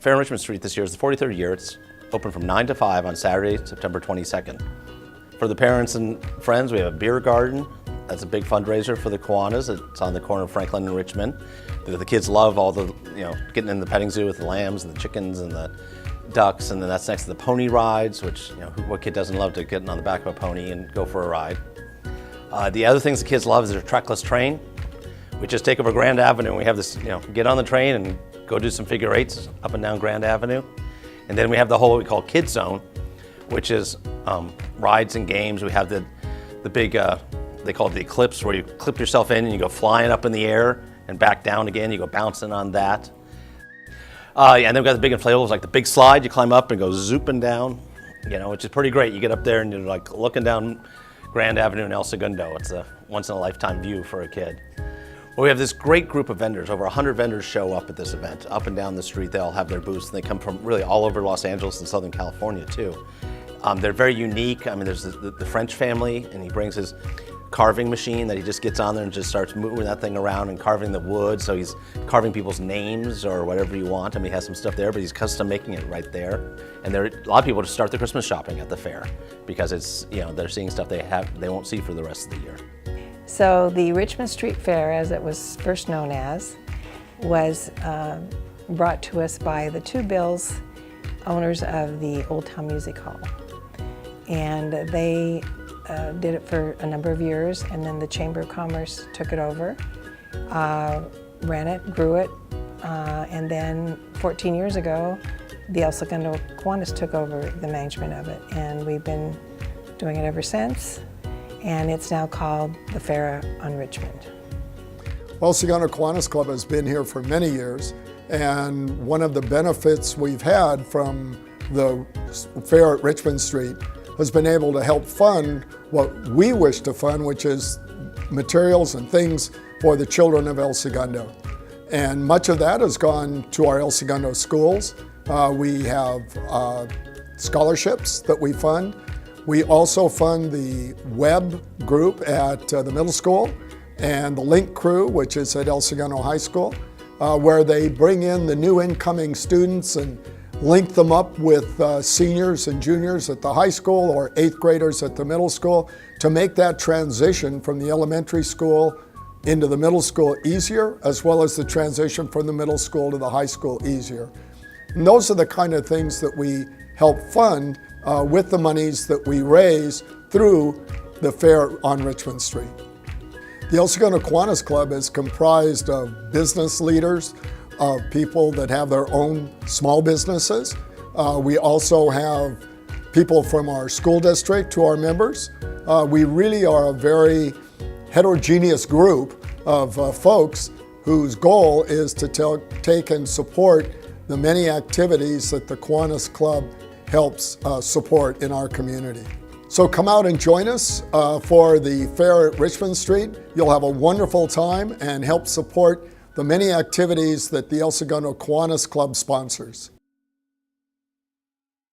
Fair on Richmond Street this year is the 43rd year. It's open from 9 to 5 on Saturday, September 22nd. For the parents and friends, we have a beer garden. That's a big fundraiser for the Kiwanis. It's on the corner of Franklin and Richmond. The kids love all the, getting in the petting zoo with the lambs and the chickens and the ducks, and then that's next to the pony rides, which, what kid doesn't love to get on the back of a pony and go for a ride. The other things the kids love is their trackless train. We just take over Grand Avenue and we have this, get on the train and go do some figure eights up and down Grand Avenue. And then we have the whole what we call Kids Zone, which is rides and games. We have the big, they call it the Eclipse, where you clip yourself in and you go flying up in the air and back down again. You go bouncing on that. And then we've got the big inflatables, like the big slide. You climb up and go zooping down, which is pretty great. You get up there and you're like looking down Grand Avenue in El Segundo. It's a once-in-a-lifetime view for a kid. Well, we have this great group of vendors. Over 100 vendors show up at this event. Up and down the street, they all have their booths, and they come from really all over Los Angeles and Southern California, too. They're very unique. I mean, there's the French family, and he brings his carving machine that he just gets on there and just starts moving that thing around and carving the wood. So he's carving people's names or whatever you want. I mean, he has some stuff there, but he's custom making it right there. And there are a lot of people to start their Christmas shopping at the fair because it's, they're seeing stuff they won't see for the rest of the year. So the Richmond Street Fair, as it was first known as, was brought to us by the two Bills, owners of the Old Town Music Hall. And they did it for a number of years, and then the Chamber of Commerce took it over, ran it, grew it, and then 14 years ago, the El Segundo Kiwanis took over the management of it, and we've been doing it ever since. And it's now called the Fair on Richmond. Well, Segundo Kiwanis Club has been here for many years, and one of the benefits we've had from the fair at Richmond Street has been able to help fund what we wish to fund, which is materials and things for the children of El Segundo. And much of that has gone to our El Segundo schools. We have scholarships that we fund. We also fund the web group at the middle school and the link crew, which is at El Segundo High School, where they bring in the new incoming students and link them up with seniors and juniors at the high school or 8th graders at the middle school to make that transition from the elementary school into the middle school easier, as well as the transition from the middle school to the high school easier. And those are the kind of things that we help fund with the monies that we raise through the fair on Richmond Street. The El Segundo Kiwanis Club is comprised of business leaders, of people that have their own small businesses. We also have people from our school district to our members. We really are a very heterogeneous group of folks whose goal is to take and support the many activities that the Kiwanis Club helps support in our community. So come out and join us for the fair at Richmond Street. You'll have a wonderful time and help support the many activities that the El Segundo Kiwanis Club sponsors.